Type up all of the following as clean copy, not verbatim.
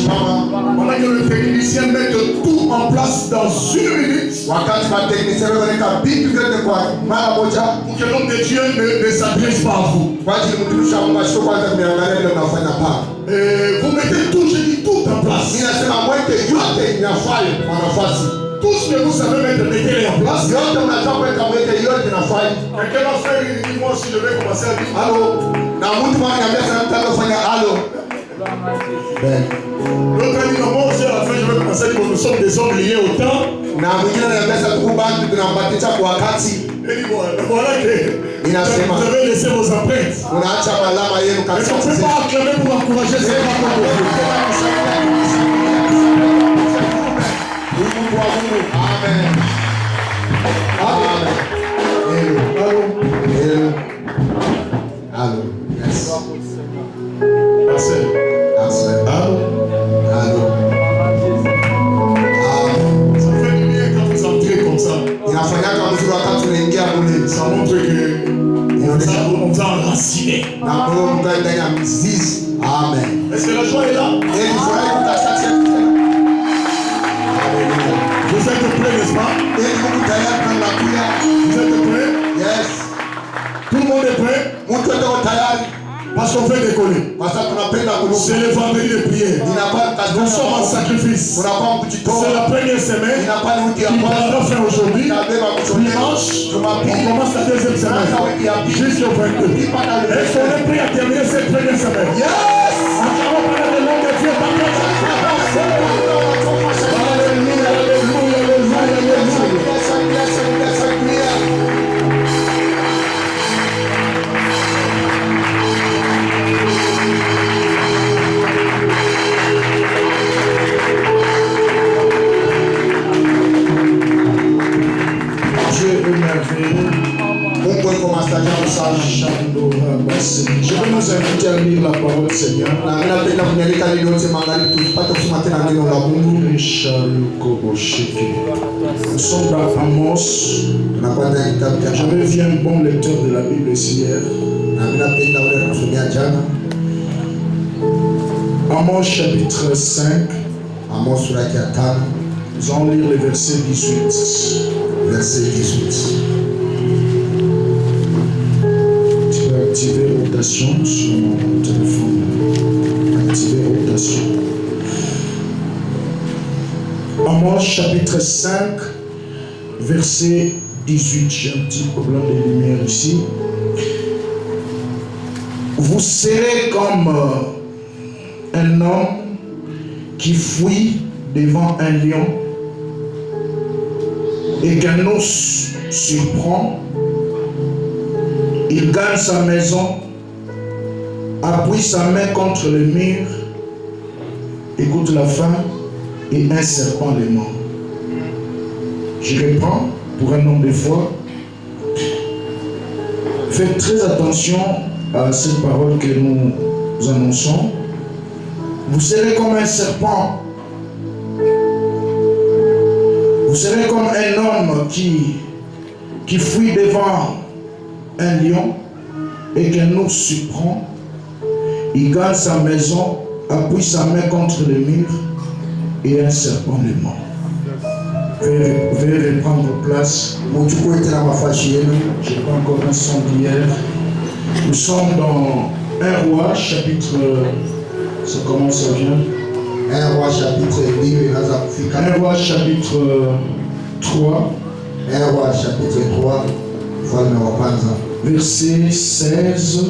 Pendant que le technicien met tout en place dans 1 minute, pour que l'homme de Dieu ne s'adresse pas à vous. Vous mettez tout, je dis tout en place. Tout ce que vous savez mettre, mettez-les en place. Quelqu'un va faire une moi si je vais commencer à dire allô. L'autre a dit non, moi aussi à la fin je vais commencer à dire nous sommes des hommes liés au temps. Et dit voilà que vous avez laissé vos empreintes. Mais on ne peut pas acclamer pour encourager ces gens. Amen. Amen. Allô. Allô. Yes. Marcel. Allô. Allô. Ça fait du bien quand vous entrez comme ça. Ça montre que on vous a enraciné. Amen. Est-ce que la joie est là? Vous êtes prêts, n'est-ce pas? Vous êtes prêts? Yes. Tout le monde est prêt? Parce qu'on fait décoller. C'est le vendredi de prière. Nous sommes en sacrifice. C'est la première semaine qui prendra fin aujourd'hui. Dimanche, on commence la deuxième semaine. Jusqu'au 22. Est-ce qu'on est prêt à terminer cette première semaine? Yes! Acclamons par le nom de Dieu. Je vais nous inviter à lire la parole, Seigneur. Nous sommes dans Amos. J'avais vu un bon lecteur de la Bible ici hier. Amos chapitre 5. Nous allons lire le verset 18. Verset 18. Activer rotation sur mon téléphone. Activer rotation. Amos chapitre 5, verset 18. J'ai un petit problème de lumière ici. Vous serez comme un homme qui fuit devant un lion et qu'un ours surprend. Il gagne sa maison, appuie sa main contre le mur, écoute la faim et un serpent les mord. Je reprends pour un nombre de fois. Faites très attention à cette parole que nous annonçons. Vous serez comme un serpent. Vous serez comme un homme qui fuit devant un lion et qu'un ours surprend. Il gagne sa maison, appuie sa main contre le mur et un serpent le mord. Veuillez reprendre vos places. Je n'ai pas encore un son d'hier. Nous sommes dans 1 Roi chapitre. Ça commence, ça vient. 1 Roi chapitre 3. 1 Roi chapitre 3. Verset 16.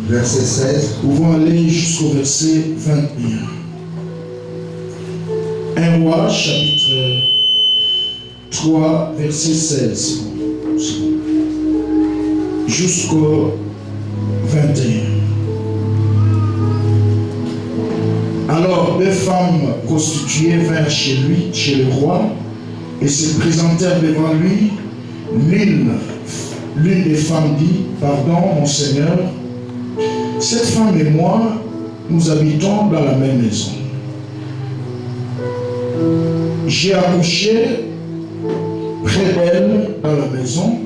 Verset 16. Nous pouvons aller jusqu'au verset 21. 1 Roi chapitre 3, verset 16. Jusqu'au 21. Alors, deux femmes prostituées vinrent chez lui, chez le roi, et se présentèrent devant lui. L'une des femmes dit: pardon, mon Seigneur, cette femme et moi, nous habitons dans la même maison. J'ai accouché près d'elle dans la maison.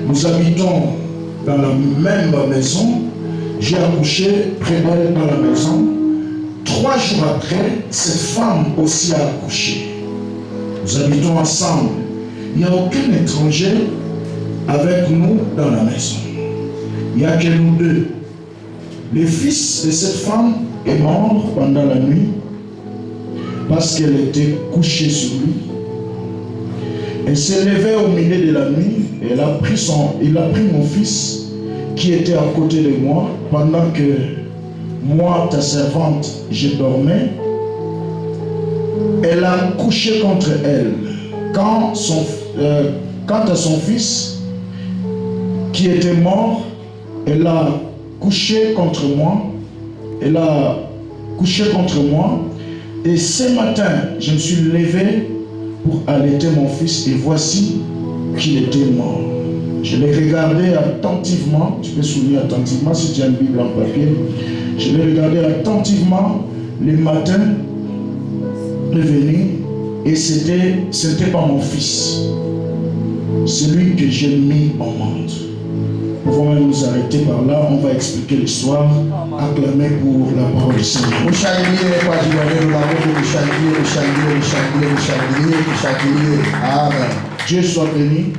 Nous habitons dans la même maison. J'ai accouché près d'elle dans la maison. 3 jours après, cette femme aussi a accouché. Nous habitons ensemble. Il n'y a aucun étranger avec nous dans la maison. Il n'y a que nous deux. Le fils de cette femme est mort pendant la nuit parce qu'elle était couchée sur lui. Elle s'est levée au milieu de la nuit et il a pris mon fils qui était à côté de moi pendant que moi, ta servante, je dormais. Elle a couché contre elle. Quant à son fils qui était mort, elle a couché contre moi. Elle a couché contre moi. Et ce matin, je me suis levé pour allaiter mon fils et voici qu'il était mort. Je l'ai regardé attentivement. Tu peux souligner attentivement si tu as une Bible en papier. Je l'ai regardé attentivement le matin. Est venu et c'était pas mon fils, celui que j'ai mis au monde. Nous pouvons même nous arrêter par là, on va expliquer l'histoire, acclamer pour la parole du Seigneur. Amen. Dieu soit béni.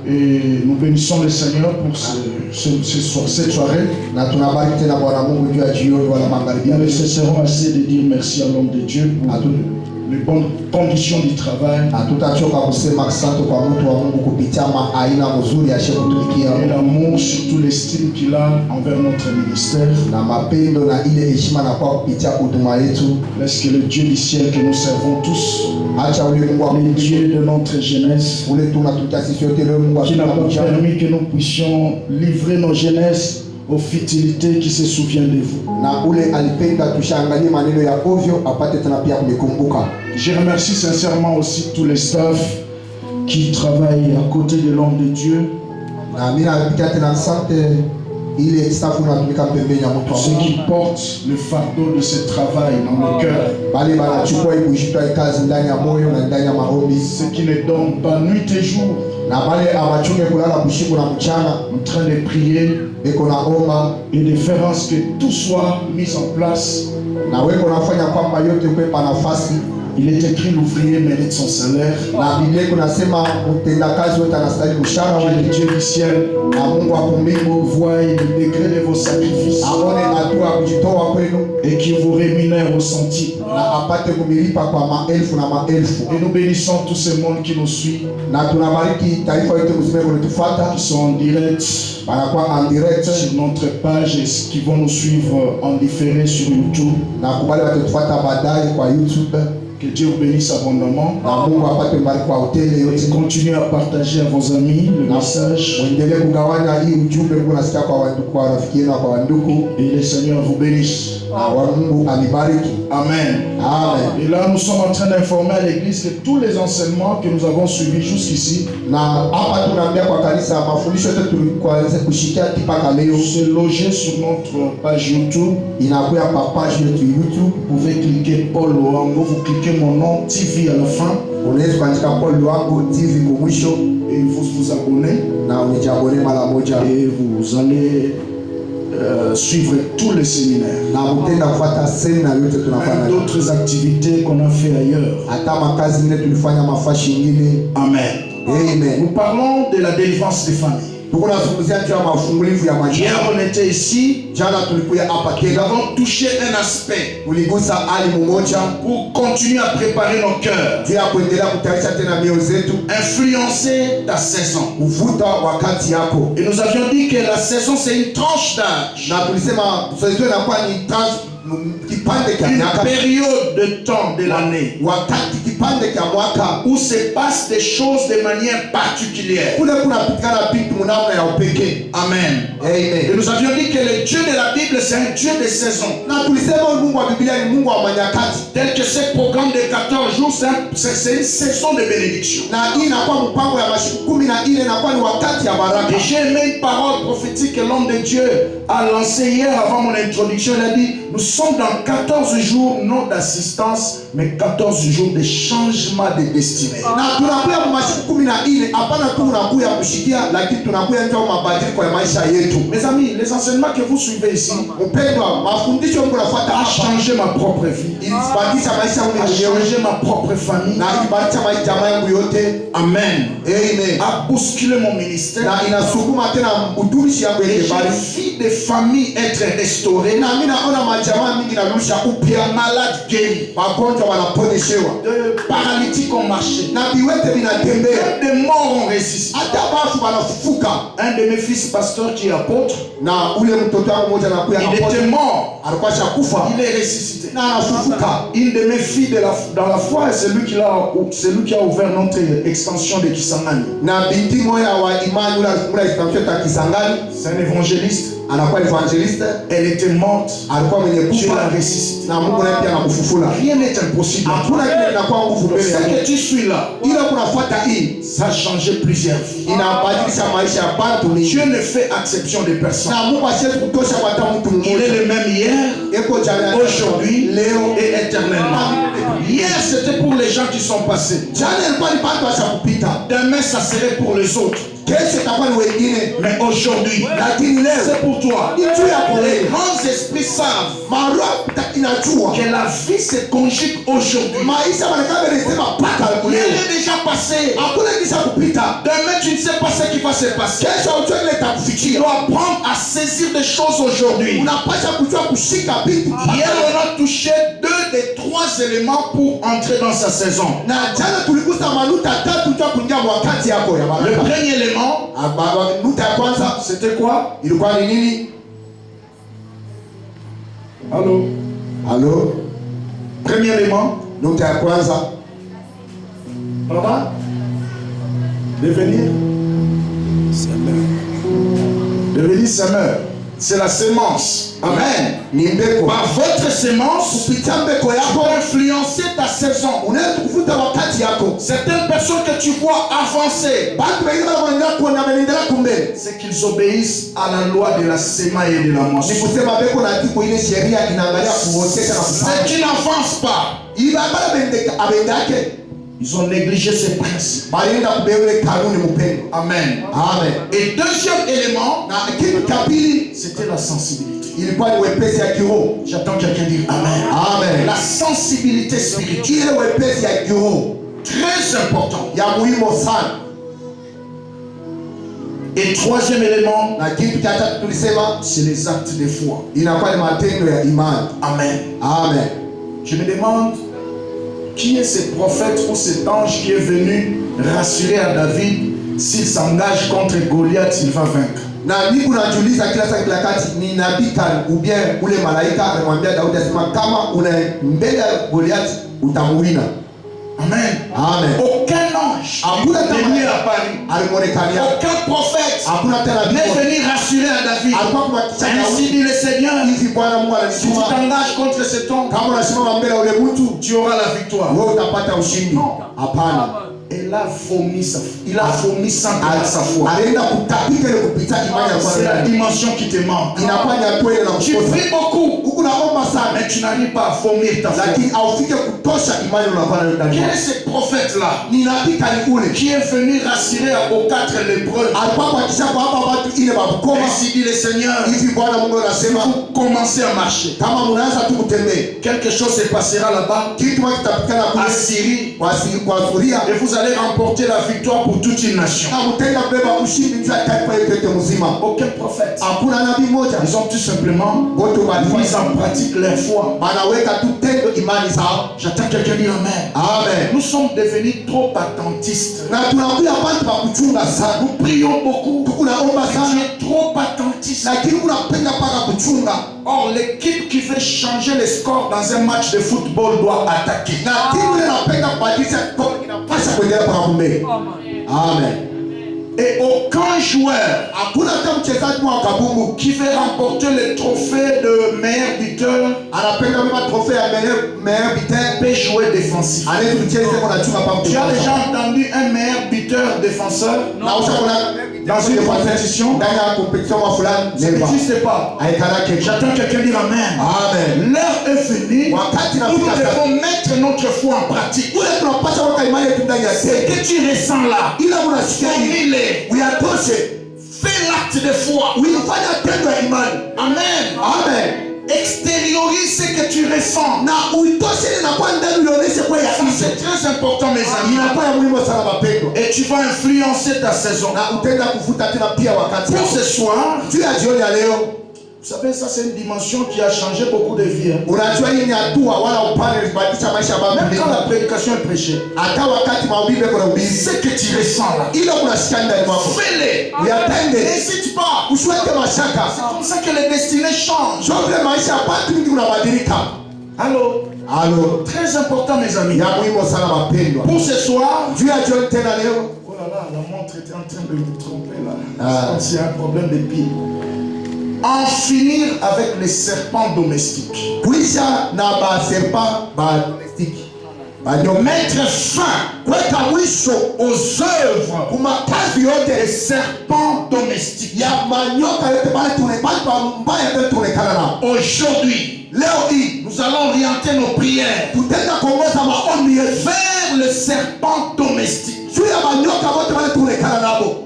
Et nous bénissons le Seigneur pour cette soirée. Nous ne cesserons assez de dire merci à l'homme de Dieu pour les bonnes conditions du travail. Et l'amour, surtout l'estime qu'il a envers notre ministère. Laisse que le Dieu du ciel que nous servons tous, le Dieu de notre jeunesse, qui n'a pas permis que nous puissions livrer nos jeunesses aux futilités qui se souviennent de vous. Je remercie sincèrement aussi tous les staffs qui travaillent à côté de l'homme de Dieu. Ceux qui portent le fardeau de ce travail dans le cœur. Ceux qui ne dorment pas nuit et jour. En train de prier et de faire en sorte que tout soit mis en place. Il est écrit l'ouvrier mérite son salaire. Que le Dieu du ciel voie le degré de vos sacrifices et qui vous rémunère au centime. Et nous bénissons tout ce monde qui nous suit, qui sont en direct sur notre page et qui vont nous suivre en différé sur YouTube. Que Dieu vous bénisse abondamment. Et continuez à partager à vos amis le message. Et le Seigneur vous bénisse. Amen. Et là, nous sommes en train d'informer à l'église que tous les enseignements que nous avons suivis jusqu'ici se loger sur notre page YouTube. Vous pouvez cliquer Paul Luango, vous cliquez mon nom, TV à la fin. Et vous vous abonnez. Et vous allez suivre tous les séminaires. Même d'autres activités qu'on a fait ailleurs. Amen. Nous parlons de la délivrance des familles. Hier on était ici, nous avons touché un aspect pour continuer à préparer nos cœurs, influencer ta saison. Et nous avions dit que la saison c'est une tranche d'âge, une période de temps de l'année où se passent des choses de manière particulière. Amen. Et nous avions dit que le Dieu de la Bible c'est un Dieu de saison. Tel que ce programme de 14 jours c'est une saison de bénédiction. Et j'ai aimé une parole prophétique que l'homme de Dieu a lancée hier avant mon introduction. Il a dit: nous sommes dans 14 jours non d'assistance mais 14 jours de changement de destinée. Na tunakuya masiku 14 hapana tu unakuya kushikia lakini tunakuya ndio mabadiliko ya maisha yetu. Mes amis, les enseignements que vous suivez ici Mpendwa, mafundisho mnafuata a hapa changé ma propre vie, ilibadilisha maisha yangu a mwenyewe changé ma propre famille. na ilibadilisha maisha jamaa yangu yote. Amen. Amen. A bousculé mon ministère. Na inasukuma tena utumishi yangu Et yenye j'ai bali. vu des familles être restaurées, Na mimi naona majamaa mingi narudisha upya, malades guéris, magonjwa wanaponyeshewa, de paralytiques ont marché, na viwete vinatembea, des morts ont ressuscité. hata bafu wanafufuka. Un de mes fils pasteurs qui est apôtre, Na ule mtoto wangu mmoja anakuya il était mort, alikuwa shakufa il est ressuscité. na anafufuka. Une de mes filles dans la foi, c'est lui qui a ouvert notre extension de Kisangani. Na binti moja wa imani ule alifungula extension ya Kisangani, C'est un évangéliste. anakuwa evangeliste, Elle était morte, alikuwa mwenye Dieu kufa l'a ressuscité. na Mungu naye pia anakufufula. Rien n'est impossible. Hakuna kile kinakuwa nguvu Donc, mbele ya ce Mungu. que tu suis là, Ila kunafuata hii ça a changé plusieurs vies. inabadilisha maisha ya watu mingi. Dieu ne fait exception de personne. Na Mungu asiwezi kutosha kwa hata mtu Il est mmoja. le même hier, Eko jana, aujourd'hui leo, et éternellement. Hier, c'était pour les gens qui sont passés. jana ilikuwa ni watu wa kupita. Demain, ça serait pour les autres. Kesho itakuwa ni wengine. Mais aujourd'hui, Lakini leo c'est pour toi. ni juu yako Les wewe. grands esprits savent Maroho inajua que la vie se conjugue aujourd'hui. maisha wanakaba inasema paka Rien leo. n'est déjà passé. Hakuna kisha kupita. Demain, tu ne sais pas ce qui va se passer. Kesho ujue ile Tu itakufikia. dois apprendre à saisir des choses aujourd'hui. Unapasha kujua kushika vitu. Hier, on a touché 2 des 3 éléments pour entrer dans sa saison. Na jana tuligusa manuta tatu tu kuingia wakati yako ya Le baraka. premier élément, Nuta ya kwanza c'était quoi? ilikuwa ni nini? Allô? Halo? Premier élément, Nuta ya kwanza pardon? Devenir semeur. C'est la sémence. Amen. ni mbeko. Par votre sémence, Kupitia mbeko tu yako peux influencer ta saison. unaweza kuvuta wakati yako. Certaines personnes que tu vois avancer, Watu wengine wanaendelea kuona wanaendelea kumbele. c'est qu'ils obéissent à la loi de la semaille et de la Ni moisson. kusema mbeko na tiku ile sheria inaangalia kuotesha na Ceux kupanda. qui n'avancent pas, Ibabala bendeka abendake. ils ont négligé ces principes. Balienda kubeule kanuni mpendo. Amen. Amen. Et deuxième élément, Na kitu cha pili c'était la sensibilité. ilikuwa ni wepesi ya kiroho. J'attends quelqu'un dire Amen. Amen. La sensibilité spirituelle, Ile wepesi ya kiroho très important. ya muhimu sana. Et troisième élément, Na kitu cha tatu tulisema c'est les actes de foi. inakuwa ni matendo ya imani. Amen. Amen. Je me demande qui est ce prophète ou cet ange qui est venu rassurer à David s'il s'engage contre Goliath, il va vaincre. Na niko najiuliza kila saa kila kati ni nabii kan ubia ule malaika anamwambia Daudi asema kama una mbele ya Goliath utamuwina. Amen. Amen. Aucun ange Hakuna n'est venu à Paris. alimonekania. Aucun prophète Hakuna tena n'est nabii. venu rassurer à David. Alikuwa kumhakikisha Ainsi Daudi dit le Seigneur, hivi Bwana Mungu si tu ananituma t'engages contre cet homme, kama unasimama mbele ya ule mtu tu auras la victoire. wewe utapata ushindi. Hapana. Il a vomi sans avec sa foi. Alienda kutapika ile kupita imani ya C'est la Bwana. dimension qui te manque. Inakuwa ni hatua ile na Tu kukosa. pries beaucoup, Huku naomba sana mais tu n'arrives pas à vomir ta foi. lakini aufike kutosha imani unakuwa nayo ndani. Quel est ce prophète-là Ni nabii kani ule qui est venu rassurer aux 4 lépreux? alikuwa kuhakikisha kwa hapa watu ile babukoma Ainsi dit le Seigneur, hivi. Bwana Mungu anasema vous commencez à marcher. kama mnaanza tu kutembea Quelque chose se passera là-bas kitu moja kitapikana à kule Syrie kwa Suria et vous allez remporter la victoire pour toute une nation. na mtenda kubeba ushindi juu ya taifa yetu yote mzima. Aucun prophète. Hakuna nabii moja, Ils ont tout simplement wote mis walifanya en pratique leur foi. wanaweka tu tendo imani zao. J'attends quelqu'un dire Amen. Amen. Nous sommes devenus trop attentistes. Na tunakuya pale pa kuchunga sana, Nous prions beaucoup. tunaomba Tu sana es trop attentiste. lakini unapenda paka kuchunga. Or, l'équipe qui veut changer les scores dans un match de football doit attaquer. Na timu ile inapenda kubadilisha kombe inapasha kuendelea paka kumbe. Amen. Et aucun joueur Hakuna hata mchezaji wa kabumbu qui veut remporter le trophée de meilleur buteur anapenda kubeba trofea ya meilleur buteur. peut jouer défensif. Anaweza kucheza kwa nachunga pa Tu as déjà entendu un meilleur buteur défenseur na ushaona dans une compétition? ndani ya competition wa fulani Ça neva n'existe pas. aikala kesho. J'attends quelqu'un dire Amen. Amen. L'heure est venir wakati où nous nafika sasa, devons mettre notre foi en pratique. ule tunapaswa kuweka imani yetu ndani ya Ce tendo. que tu ressens là, Ila unasikia hivi, formule-le. uyatoshe, Fais l'acte de foi. uifanya tendo ya imani. Amen. Amen. Extériorise ce que tu ressens. Na uitoshe ile inakuwa ndani, ulionyeshe kwa ya Ça, c'est très important, mes amis. inakuwa ya muhimu sana mapendo. Et tu vas influencer ta saison. Na utenda kuvuta tena pia wakati Pour ce soir, juu ya jioni ya leo. vous savez, ça c'est une dimension qui a changé beaucoup de vies. Unajua hii ni hatua wala upande ulibadilisha maisha ya Même Biblia. quand la prédication est prêchée, Hata wakati mahubiri yako na ubiri, ce que tu ressens là, ile unasikia ndani mwako, fais-le. uyatende, N'hésite pas. usiweke mashaka. C'est comme ça que les destinées changent. Sio vile maisha ya watu mingi unabadilika. Allô? Halo, Très important, mes amis. ya muhimu sana mapendwa. Pour ce soir, Juu ya jioni tena leo, oh là là, la montre était en train de me tromper là. Ah. C'est comme s'il y a un problème de pile. En finir avec les serpents domestiques. kuisha na baserpa ba domestiki. Mettre fin Kuweka mwisho aux œuvres kumakazi yote des serpents domestiques. ya manyoka yote bali mbaya yote tuonekana nao. Aujourd'hui, Leo hii nous allons orienter nos prières tutenda kuongoza maombi yetu vers le serpent domestique. juu ya manyoka wote bali tuonekana nabo.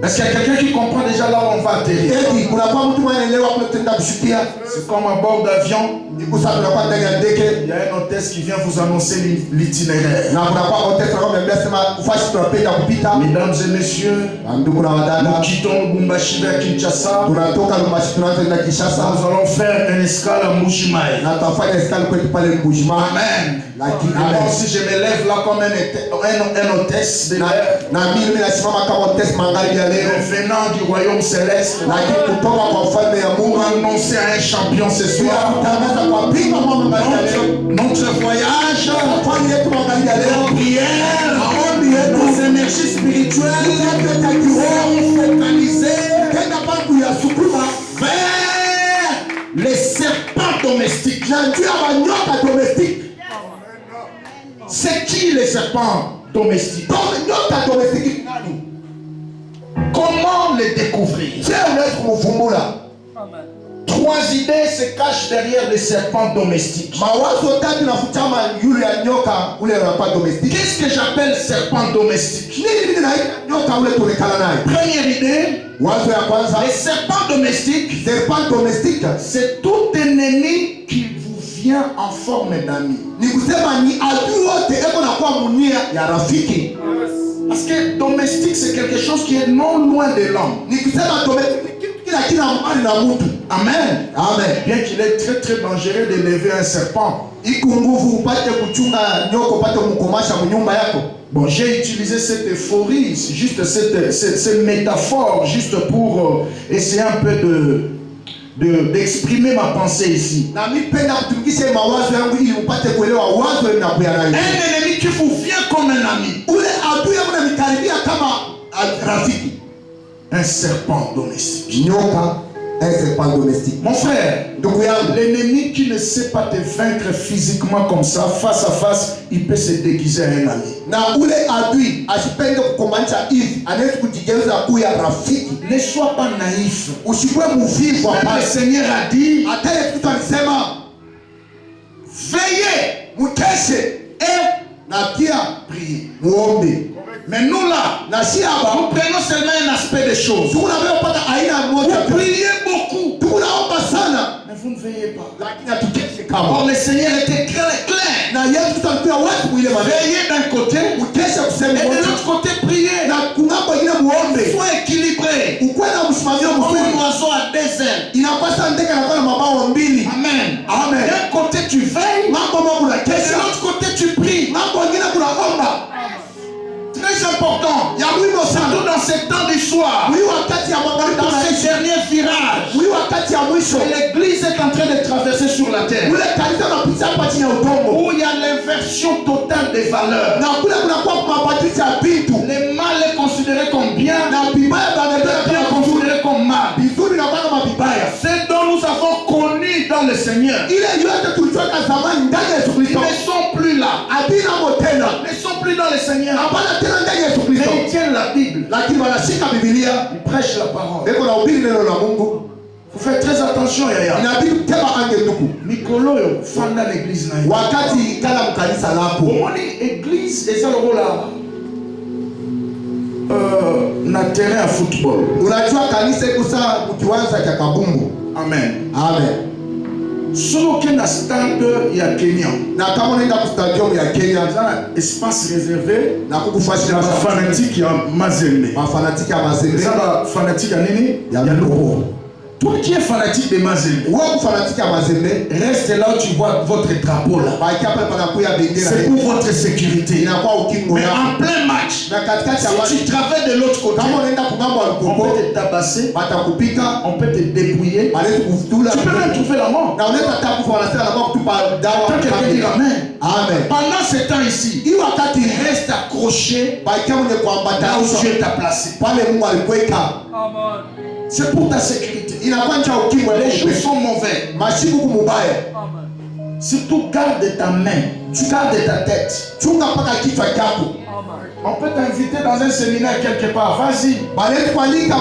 Est-ce qu'il y a quelqu'un qui comprend déjà là où on va atterrir? Eti kunakuwa mtu anaelewa kule tutenda kushukia. C'est comme à bord d'avion, Ikusa tunakuwa ndani ya ndege il y a un hôtesse qui vient vous annoncer l'itinéraire. na kunakuwa hoteli tunakwambia sema ufashi tunapenda kupita. Mesdames et messieurs, Ndugu na nous wadada, quittons Lubumbashi vers Kinshasa. tunatoka Lubumbashi tunaenda Kinshasa Nous allons faire une escale à Mbuji-Mayi. na tutafanya escale kwetu pale Mbujima. Amen. Lakini Alors si je me lève là comme un hôtesse de l'air, na mimi nasimama kama hoteli magharibi ya leo, venant du royaume céleste, lakini kutoka kwa ufalme ya Mungu pour annoncer à un champion ce pia soir kutangaza kwa pinga mambo magharibi ya leo. notre voyage, Safari yetu magharibi ya leo, prière, maombi yetu, nos énergies spirituelles yote ya kiroho seront focalisées tena bangu ya sukuma vers les serpents domestiques. na juu ya manyoka domestiki. C'est qui les serpents domestiques? Nyoka domestiki nani? Comment les découvrir? Je unaweza kumvumbula. Trois idées se cachent derrière les serpents domestiques. Mawazo tatu nafuchama yule ya nyoka ule unakuwa domestiki. Qu'est-ce que j'appelle serpent domestique? Nini mimi naita nyoka ule tuonekana naye? Première idée, Wazo ya kwanza, les serpents domestiques, serpent domestique c'est tout ennemi qui vous vient en forme d'ami. ni kusema ni adui wote eko nakuwa munia ya rafiki. Parce que domestique, c'est quelque chose qui est non loin de l'homme. Ni kusema domestique kila mbali na mtu. Amen. Amen. Bien qu'il est très très dangereux de lever un serpent. Iko nguvu upate kuchunga nyoko, upate kumkomasha mnyumba yako. Bon, j'ai utilisé cette euphorie, juste cette métaphore, juste pour essayer un peu d'exprimer ma pensée ici. Na mimi penda kutumikisha mawazo yangu ili upate kuelewa wazo linakuya nayo. Un ennemi qui vous vient comme un ami. Ule adui yangu ananikaribia kama rafiki. Un serpent domestique. Nyoka, un serpent domestique. Mon frère, Ndugu yangu, l'ennemi qui ne sait pas te vaincre physiquement comme ça, face à face, il peut se déguiser à un ami. na ule adui asipende kukomanisha hivi, anaweza kujigeuza kuya rafiki. Ne sois pas naïf. Usikuwe mvivu Même hapa. le Seigneur a dit, Hata Yesu Kristo alisema veillez mkeshe et na pia priez. muombe. Mais nous là, Na si hapa nous prenons seulement un aspect des choses. tunapata aina moja Vous tu. priez beaucoup, Tunaomba sana mais vous ne veillez pas. lakini hatukeshe Or, kama. le Seigneur était clair. Na Yesu Kristo alipia watu mwile maneno. Veillez d'un côté, Mkeshe kusema et de moja. l'autre côté, priez. Na kungambo ingine muombe. Sois équilibré. Ukuwe na msimamio Comme un mzuri. oiseau à deux ailes. Inapasa ndege anakuwa na mabawa mbili. Amen. Amen. D'un côté, tu veilles, Mambo moja et de unakesha. l'autre côté, tu pries. Mambo ingine kunaomba. Très important. Ya muhimu sana. Surtout dans ces temps du soir, Huyu wakati ya magharibi dans ces tunaishi. derniers virages, Huyu wakati ya mwisho. l'Église est en train de traverser sur la terre, Ule kanisa unapita hapa chini ya udongo. où il y a l'inversion totale des valeurs. Na kule kunakuwa mabadiliko ya vitu. Le mal est considéré comme bien, Na vibaya le bien vinaendelea kama considéré comme mal. vizuri na kama vibaya. Ce dont nous avons connu dans le Seigneur, Ile yote tulichoka zamani ndani ya Yesu ils Kristo. ne sont plus là, Adina motenda. ne sont plus dans le Seigneur, Hapana tena ndani ya Yesu mais Kristo. ils tiennent la Bible, Lakini wanashika Biblia. ils prêchent la parole. Beko na ubiri neno la Mungu. Faut faire très attention, Yaya. Inabidi kutema ange nduku. Mikolo yo fanda l'église na. Wakati kala mkanisa lako. Omoni église eza lokola na terrain ya football. Unajua kanisa kusa mkiwanza cha kabumbu. Amen. Amen. Solo kenda stade ya Kenya. Na kama unaenda ku stadium ya Kenya, za espace réservé na kukufashia fanatique ya Mazembe. Fanatique ya Mazembe. Za fanatique ya nini? Ya Lupo. Toi qui es fanatique de Mazembe, fanatique à Mazembe, reste là où tu vois votre drapeau là. C'est pour votre sécurité. Mais en plein match, si tu travailles de l'autre côté, on peut te tabasser, on peut te dépouiller, tu peux même trouver la mort. Quand quelqu'un dit amen. Amen. Pendant ce temps ici, il reste accroché là où Dieu t'a placé. C'est pour ta sécurité. Les jours sont mauvais. Surtout garde ta main. Tu gardes ta tête. On peut t'inviter dans un séminaire quelque part. Vas-y. Un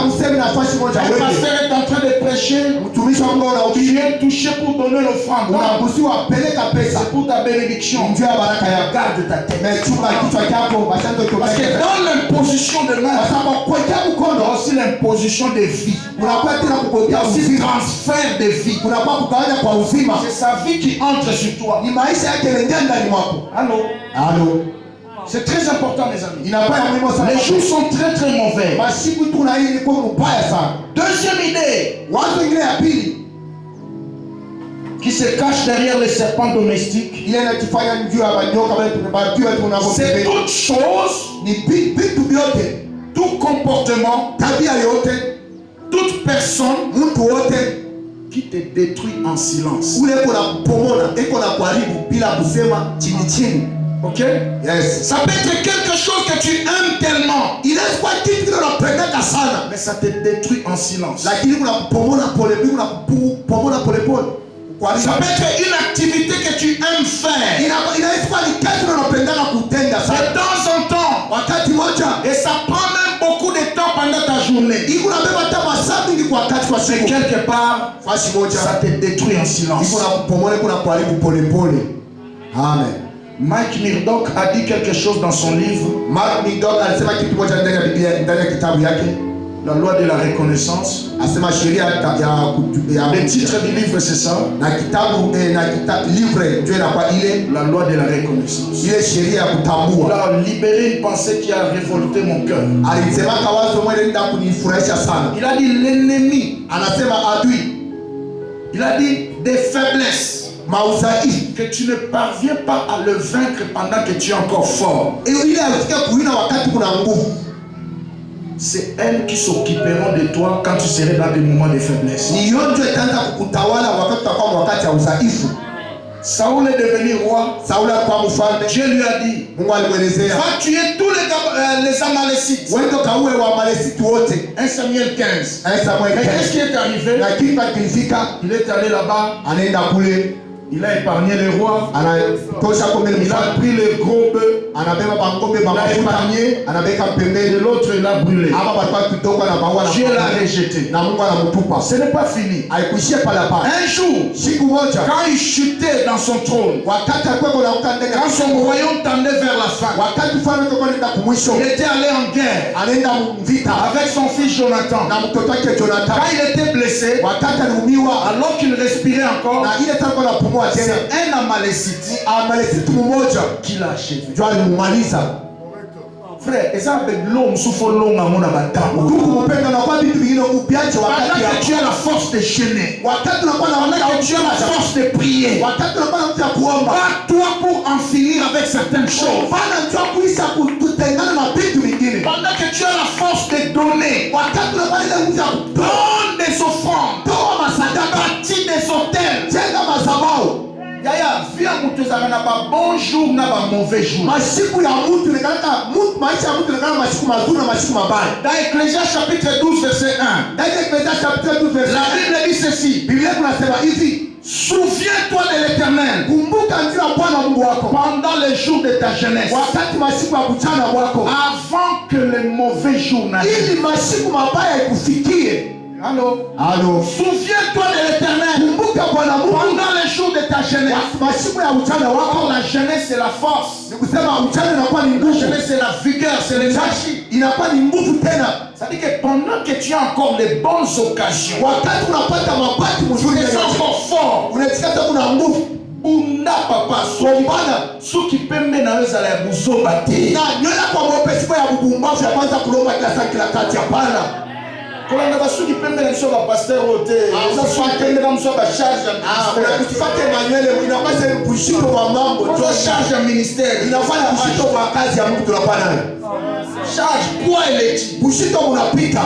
pasteur est en train de prêcher. Tu es touché pour donner l'offrande. C'est pour ta bénédiction. Garde ta tête. Parce que dans l'imposition de main, il y a aussi l'imposition de vie. Il y a aussi le transfert de vie. C'est sa vie qui entre sur toi. Allô? Allô? C'est très important, mes amis. Les jours sont très très mauvais. Deuxième idée qui se cache derrière les serpents domestiques, c'est toute chose, tout comportement, toute personne qui te détruit en silence. Ok? Yes. Ça peut être quelque chose que tu aimes tellement. Mais ça te détruit en silence. Ça peut être une activité que tu aimes faire. De temps en temps. Et ça prend même beaucoup de temps pendant ta journée. Mais quelque part, ça te détruit en silence. Amen. Mike Murdock a dit quelque chose dans son livre. La loi de la reconnaissance. Le titre du livre, c'est ça. La loi de la reconnaissance. Il a libéré une pensée qui a révolté mon cœur. Il a dit l'ennemi. Il a dit des faiblesses que tu ne parviens pas à le vaincre pendant que tu es encore fort. C'est elles qui s'occuperont de toi quand tu serais dans des moments de faiblesse. Saoul est devenu roi. Dieu lui a dit, va tuer tous les Amalécites. 1 Samuel 15. Mais qu'est-ce qui est arrivé? Il est allé là-bas. Il a épargné les rois. Il a pris les gros bœufs. Il a épargné. Et l'autre, il a brûlé. Dieu l'a rejeté. Ce n'est pas fini. Un jour, quand il chutait dans son trône, quand son royaume tendait vers la fin, il était allé en guerre avec son fils Jonathan. Quand il était blessé, alors qu'il respirait encore, c'est un Amalécite qui l'a achevé. Frère, l'homme souffre long à mon abattant. Pendant que tu as la force de gêner, pendant que tu as la force de prier, bats-toi pour en finir avec certaines choses. Pendant que tu as la force de donner, donne des offrandes, bâtis des hôtels. Yaya, viens à pas bon jour, n'a pas mauvais jour. Dans Ecclésias chapitre 12 verset 1, la Bible dit ceci. Souviens-toi de l'Éternel pendant les jours de ta jeunesse, avant que les mauvais jours n'arrivent. Allô? Allô? Souviens-toi de l'Éternel pendant les jours de ta jeunesse. Or, la jeunesse c'est la force. La jeunesse c'est la vigueur, c'est l'énergie. C'est-à-dire que pendant que tu as encore les bonnes occasions, tu es encore fort. Bunda papa sobana soki pembe na weza la buzoba te na nyola kwa mopesi kwa ya bubumbafu ya kwanza kulomba kila saa kila kati hapana kolanga basuki pembe na soba pasteur ote za swatende kama soba charge ya ministère unakufate Emmanuel inapasa bushiko wa mambo to charge ya ministère inafanya bushiko kwa kazi ya Mungu tunapana charge kwa eleti bushiko unapita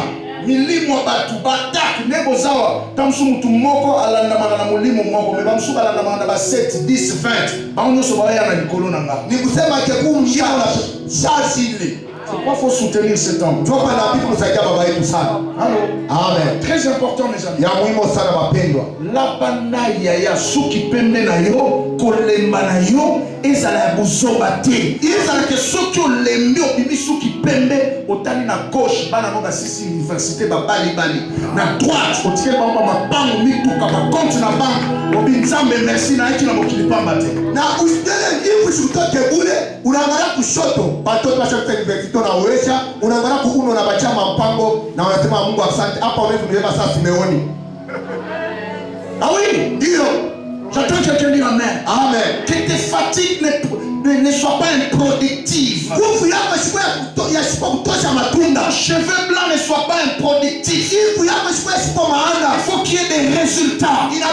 milimo batu batatu nebo zawa tamsu mutu moko alandamana na mulimo moko me bamsuka alandamana na ba 7 10 20 baonyo so baya na likolo nanga ni kusema ke kumshika na charge ile pourquoi faut soutenir cet homme tu vois la Bible kusaidia baba yetu sana allô amen très important mes amis ya muhimu sana wapendwa labana ya suki pembe na yo kolemba na yo ezala ya buzoba te ezala ke soki olembi obimi suki pembe otali na gauche bana no basisi université babali na droite otikeli bango mapango mituka bakonte na banque obi nzambe merci na eki na mokili pamba te na usitele hivi shutoke bule unaangalia kushoto batoto wa shule university na uwesha unaangalia kuuno na bachama mpango na wanasema Mungu asante hapa umevumilia sasa Simeoni ah oui ndio j'entends quelqu'un dire amen amen que tes fatigues ne soient pas improductives. Ton cheveu blanc ne soit pas improductif. Il faut qu'il y ait des résultats. La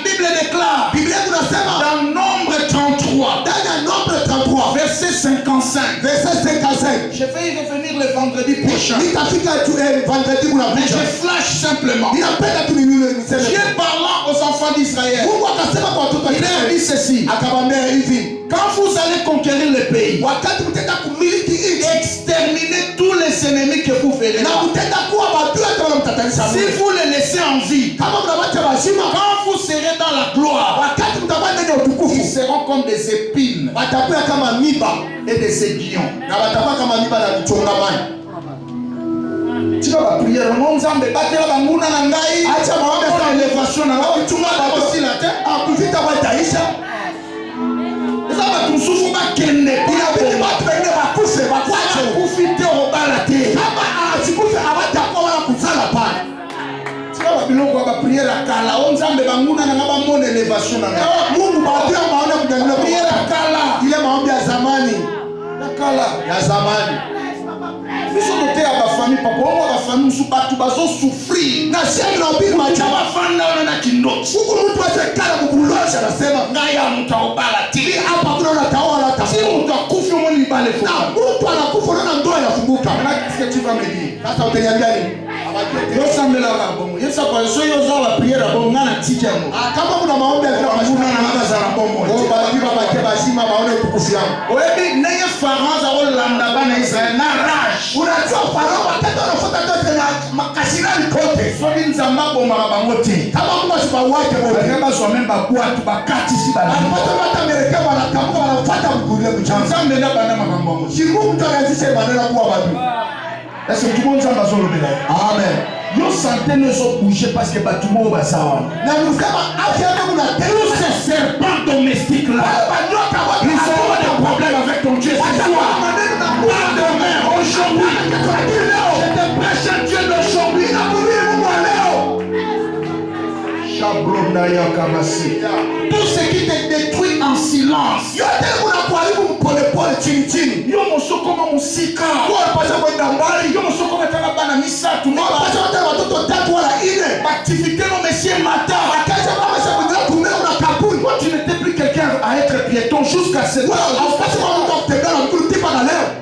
Bible déclare dans Nombre 33 verset 55. Je vais y revenir le vendredi prochain. Mais je flash simplement. Dieu parlant aux enfants d'Israël, il a dit ceci. Quand vous allez conquérir le pays, exterminez tous les ennemis que vous verrez. Si vous les laissez en vie, quand vous serez dans la gloire, ils seront comme des épines et des aiguillons. Tu vas la prière, mon Zambé, battre la mouna nangai, acha maombe kwa elevation na wao chunga basi la te, akuvita wataisha. Zaba tusufu bakende, bila bidi watu wengine bakufe, bakwache kufite obala te. Kama asikufe abatakuwa wala kuzala pale. Tu vas biloko ba prière kala, on Zambé banguna na ngaba mone elevation na ngao. Mungu baadhi maona kujangana prière kala, ile maombi ya zamani. Ya kala, ya zamani. Biso dote ya ba famille papa on ba famille su batu bazo souffrir na sema na obi macha ba fanda na kindoki huko mtu atakala kubulosha anasema ngaya mtaobala ti hapa kuna unatawala ta si mtu akufa mwani bale fuka na mtu anakufa na ndoa yafunguka na kisikia chiva medi sasa utaniambia nini yo sambela la bomo yesa kwa hiyo za la prière bomo ngana tija mo kama kuna maombi ya kuna na ngana za bomo o bala biba bakeba shima maone tukufu yangu wewe neye faranza olanda bana Israel na rage unajua farao wakati anafuata tote na makashirani kote swali nzamabo marabangote kama Mungu asibawake bomo kama sio memba kwa tubakati si bana hata Amerika wanatambua wanafuata mkule mchanga zambe na bana mabambo si Mungu mtakazishe maneno kwa watu. Est-ce que tout le monde s'en va sur le bénin? Amen. Nos santé ne sont bougés parce que Batumo va savoir. Tous ces serpents domestiques là, ils ont des problèmes avec ton Dieu. C'est toi. Pas demain, aujourd'hui. Je te prêche un Dieu d'aujourd'hui. Tout ce qui te détruit en silence. Yo mosoko kama musika. Kwa pasa kwenda mbali. Yo mosoko kama bana misatu. Kwa pasa watoto tatu wala ine. Activité no monsieur Mata. Akaja kama ça kwenda kumela na kapuni. Toi tu n'étais plus quelqu'un à être piéton jusqu'à ce moment.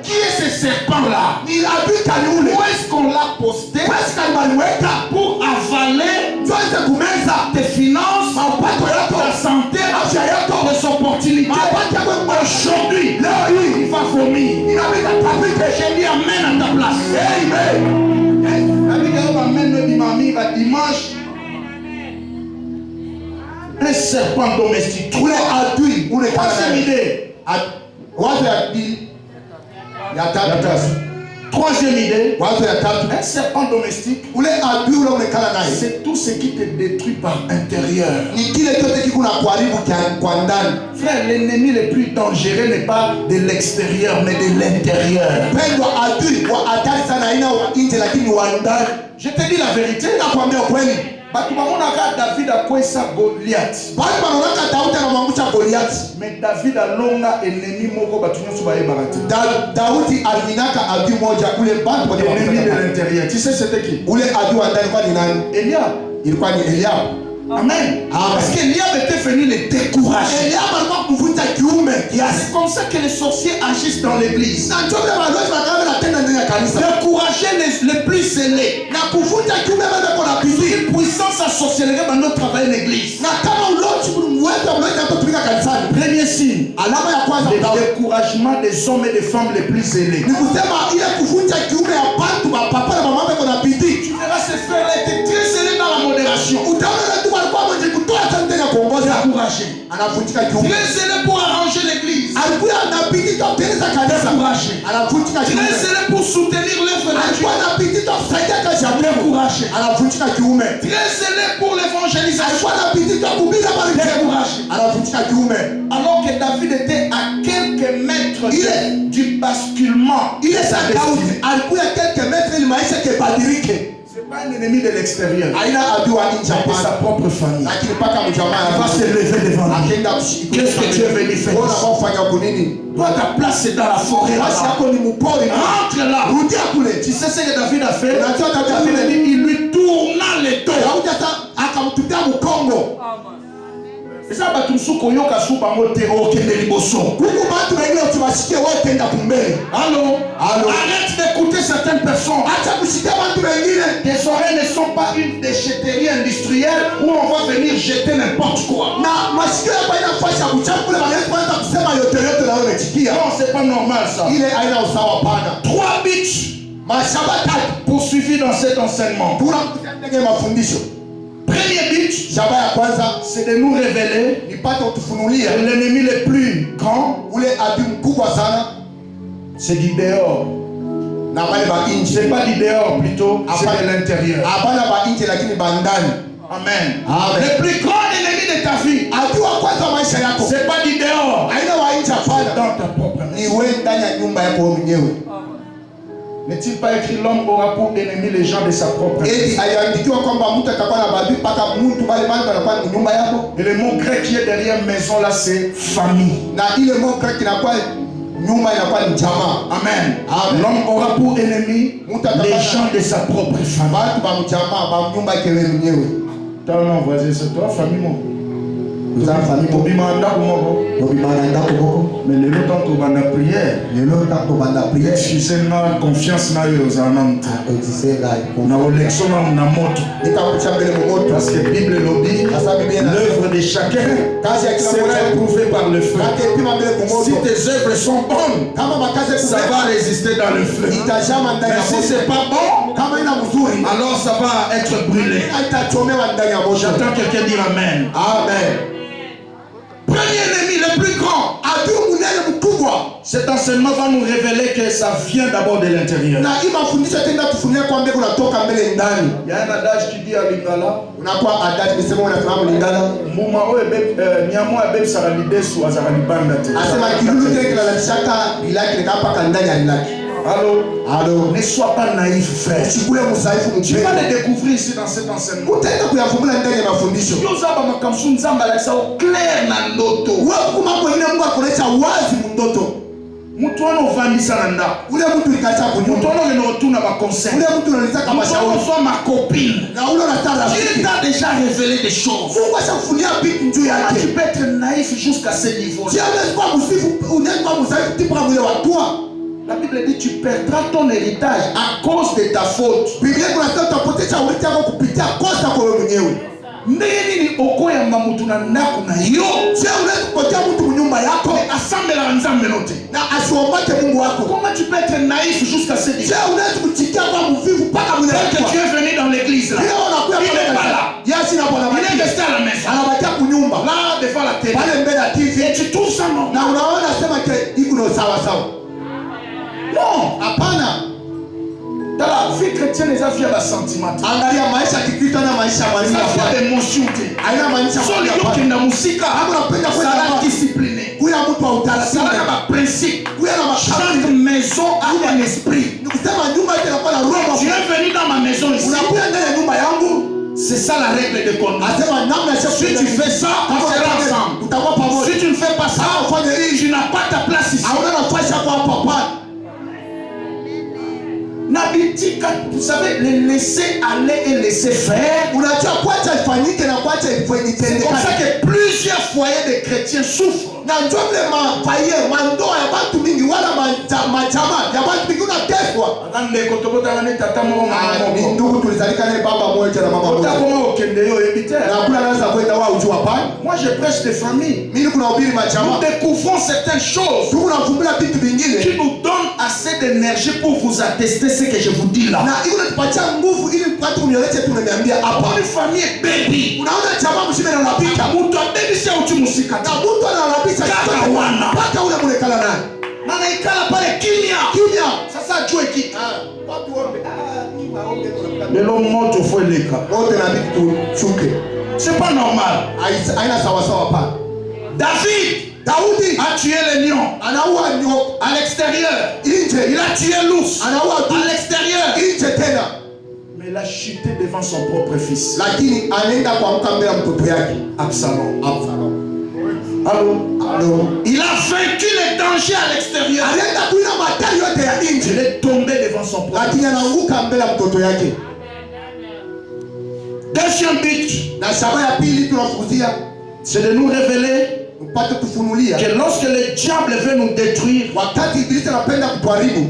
Qui est ce serpent là? Il habite à nous. Où est-ce qu'on l'a posté? Pour avaler tes finances, ta santé, tes opportunités. Aujourd'hui, il va vomir. J'ai dit amen à ta place. Dimanche, un serpent domestique. Tous les adultes, ou les idée. Troisième idée, Wazo ya tatu, un serpent domestique, ule adui ule unekala naye c'est tout ce qui te détruit par intérieur. ni kile chote kikuna kuharibu kwa ndani. Frère, l'ennemi le plus dangereux n'est pas de l'extérieur, mais de l'intérieur. Pendwa, adui wa hatari sana haina wa nje lakini wa ndani. Je te dis la vérité. Nakwambia kweli. Batu bamonaka David akwesa Goliath. Batu banonaka Daudi anamwangusha Goliath. Mais David alonga ennemi moko batu nyonso bayebaka te. Daudi aliminaka adui moja ule bantu wote Ennemi de l'intérieur. Tu sais c'était qui? ule adui wa ndani kwa ni nani? Eliab. Ilikuwa ni Eliab. Amen. Amen. Parce qu'Eliab était venu le décourager. Eliab alikuwa kuvunja kiume kiasi. C'est comme ça que les sorciers agissent dans l'église. Na ndio vile wanaoishi wanataka tena ndani ya kanisa. Décourager les plus zélés. Na kuvunja kiume bado kuna bidii. Une puissance à sorcellerie dans notre travail en église. Na kama ulochi mwezo mloji anapotumika kanisani. Premier signe. Alama ya kwanza Le découragement des hommes et des femmes les plus zélés. ni kusema ile kuvunja kiume ya bantu ba papa na mama wako na bidii. Tu verras ces frères-là étaient très zélés dans la modération. Utaona ndio walikuwa mwenye kutoa sana ya kuongoza. Découragés. Anavunjika kiume. Très zélés pour arranger l'église. Alikuwa na bidii kwa kutengeneza kanisa. Découragés. Anavunjika kiume. Très zélés pour soutenir l'œuvre de Dieu. Alikuwa na bidii kwa kusaidia kazi ya Mungu. Découragés. Anavunjika kiume. Très zélés pour l'évangélisation. Alikuwa na bidii kwa kuhubiri habari njema. Découragés. Anavunjika kiume. Alors que David était à quelques mètres du basculement. Ile sa Daudi alikuwa quelques mètres ili maisha kebadilike. C'est pas un ennemi de l'extérieur. Aina adui wa nje C'est hapana. sa propre famille. Lakini mpaka mjamaa Il va se lever devant lui. akaenda kushika. Qu'est-ce que tu es venu faire? Ona kufanya kunini? Toi, ta place c'est dans la forêt. Basi Là-bas. yako ni mpori. Rentre là. Rudia kule. Tu sais ce que David a fait? Unajua Daudi David a afanya dit, nini? il lui tourna les dos. Daudi sasa akamtupia mkongo. Ça va tout sous koyoka sous bango terreau qui est liboso. Huku watu wengine ukiwasikia wewe tenda kumbele. Allô? Allô? Arrête d'écouter certaines personnes. Acha kusikia watu wengine. Tes oreilles ne sont pas une déchetterie industrielle où on va venir jeter n'importe quoi. Na masikio yako haina nafasi ya kuchapa kule wanaweza kwanza kusema yote yote na wewe unachikia. Non, c'est pas normal ça. Ile haina usawa pana. 3 buts Mashamba tatu poursuivis dans cet enseignement. tunakutendea mafundisho. Premier but, Shaba ya kwanza c'est de nous révéler nipate utufunulie que l'ennemi le plus grand, ule adui mkubwa sana c'est du dehors. na wale ba nje. C'est pas du dehors plutôt, c'est de l'intérieur. Hapana ba nje lakini ba ndani. Amen. Amen. Le plus grand ennemi de ta vie, Adui wa kwanza maisha yako c'est pas du dehors, haina wa nje, hapana, dans ta propre ni maison. wewe ndani ya nyumba yako wewe mwenyewe. N'est-il pas écrit l'homme aura pour ennemi les gens de sa propre maison? Eti aliandikiwa kwamba mtu atakuwa na badui mpaka mtu bali bali anakuwa ni nyumba yako. Et le mot grec qui est derrière maison là, c'est famille. Na ile mot grec inakuwa nyumba inakuwa ni jamaa. Amen. Amen. L'homme aura pour ennemi les gens de sa propre famille. Watu ba mjamaa ba nyumba yake wewe mwenyewe. T'as un voisin, c'est toi, famille mon. Nous avons famille pour Obimanda kumoko. Obimanda ndako boko. Mais le temps to banda prière. Lelo tato banda prière. Excusez-moi, confiance na yo zanante. Odise la Na olection na moto. nitakucha mbele moto Parce que Bible le dit, l'œuvre de chacun kazi ya kila sera mmoja éprouvée par le feu. kake pima mbele Si kumoto. tes œuvres sont bonnes, Kama makazi ça va résister dans le feu. itajama ndani Mais ya si moto. c'est pas bon, Kama ina mzuri alors ça va être brûlé. itachomewa ndani ya moto. J'entends quelqu'un dire Amen. Amen. Premier ennemi, le plus grand. Adui munene mkubwa. Cet enseignement va nous révéler que ça vient d'abord de l'intérieur. Na hii mafundisho tenda tufunie kwa mbele kunatoka mbele ndani. Il y a un adage qui dit à Lingala, Unakuwa adati nisema unafahamu Lingala. Muma oye nyamo abe saralidesu azaralibanda te. Asema kilulu kile kinalishaka bilaki nikapa ndani ya bilaki. Allô? Allô. Ne sois pas naïf, frère. Usikue msaifu Tu vas mchele. le découvrir ici dans cet enseignement. Utaenda kuyafungula ndani ya mafundisho. Yozaba makamsu nzamba la sao clair na ndoto. Wewe kuma kwa ile Mungu akuonesha wazi mndoto. Mtu ana uvandisa na nda. Ule mtu nikacha Mtu kunyumba. ana leno tuna ba conseil. Ule mtu unalitaka Mtu mashauri. ana soit ma copine. Na ule unataka Dieu rafiki. t'a déjà révélé des choses. Mungu ashakufunia vitu juu Tu yake. peux être naïf jusqu'à ce niveau. Si unaweza kuwa msifu, unaweza kuwa msaifu tipa mwile watua. La Bible dit tu perdras ton héritage à cause de ta faute. Biblia kunasema utapoteza urithi wako kupitia kosa kwa wewe mwenyewe. Ndenge nini okoyamba mutu na ndako na yo. Je, unaweza kupotea mtu nyumba yako Assemble la nzambe note. na asiombache Mungu wako? Comment tu peux être naïf jusqu'à ce niveau? Je, unaweza kuchikia kwa mvivu mpaka mwile Tel que wako? tu es venu dans l'église là. Leo unakuya Il n'est pas là. Yasi na bwana Il est maki. resté à la maison. Anabakia kunyumba. Là devant la télé. Pale mbele ya TV. Et tu trouves ça normal? Na unaona sema ke iko no sawa sawa. Non. Hapana. Dans la vie chrétienne, les affaires de sentiment. Angalia maisha kikristo na maisha Les manini affaires hapa. d'émotion. Haina maanisha Soli yoki na musika. unapenda kwenda Sala kwa discipliné. kuya mtu wa utaratibu. Sala na principe. Kuya na Chaque mashauri. maison a un esprit. Ni kusema nyumba yote inakuwa na roho. Tu es venu dans ma maison ici. Unakuja ndani ya nyumba yangu. C'est ça la règle de conduite. Asema namna ya Si tu fais ça, on sera ensemble. Tutakuwa pamoja. Si tu ne fais pas ça, tu n'as pas ta place ici. Hauna nafasi yako hapa hapa. Nabitika, vous savez, le laisser aller et laisser faire. Unajua kuacha ifanyike na kuacha C'est comme ça que plusieurs foyers de chrétiens souffrent. na njoo vile mafaye mandoa ya watu mingi wala majama ya watu mingi unateswa. Ni ndugu tulizalika naye baba moja na mama moja. Na kuna anaweza kwenda wao ujua pale. Moi je prêche des familles. Mimi kuna hubiri majama. Nous découvrons certaines choses Tunafumbula vitu vingine qui nous donnent assez d'énergie pour vous attester ce que je vous dis là. na iko natupatia nguvu ili watu mnieleze tunaniambia hapa. Une famille baby. Unaona jamaa mshime na unapika. Mtu baby sio uchimusika. Na mtu analabisha Kaka wana. paka ule mlekala naye. Na naikala pale kimya. Kimya. Sasa ajue ki. Watu waombe. Lelo moto foleka. Wote na vitu tuchuke. C'est pas normal. Haina sawa sawa pale. Daoudi a tué les lions Anaua nyoka à l'extérieur. nje. Il a tué l'ours Anaua à l'extérieur. nje tena. Mais il a chuté devant son propre fils. Lakini anaenda kuamka mbele ya mtoto yake Absalom. Allô? Il a vaincu les dangers à l'extérieur. Anaenda kuina matari yote ya Il nje. est tombé devant son propre Lakini anaanguka mbele ya mtoto yake. Deuxième but, Na shaba ya pili tunafukuzia c'est de nous révéler upate kufunulia que lorsque le diable veut nous détruire, wakati Ibilisi anapenda kutuharibu,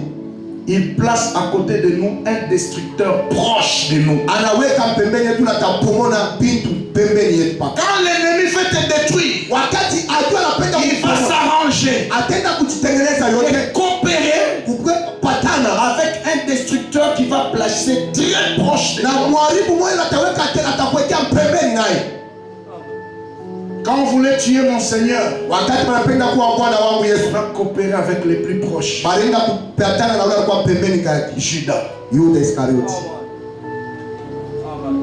il place à côté de nous un destructeur proche de nous. anaweka pembeni yetu na tampomona bintu pembeni yetu paka. Quand l'ennemi veut te détruire, Wakati ajua anapenda il va s'arranger atenda kujitengeneza et yote coopérer kupatana avec un destructeur qui va placer très proche de na nous. mwaribu mmoja ataweka tena atakuwekea pembeni naye. Quand vous voulez tuer mon Seigneur, Wakati wanapenda kuwa Bwana wangu Yesu, il va coopérer avec les plus proches. balinda kupatana na ule alikuwa pembeni kati Judas. Yuda Iskarioti.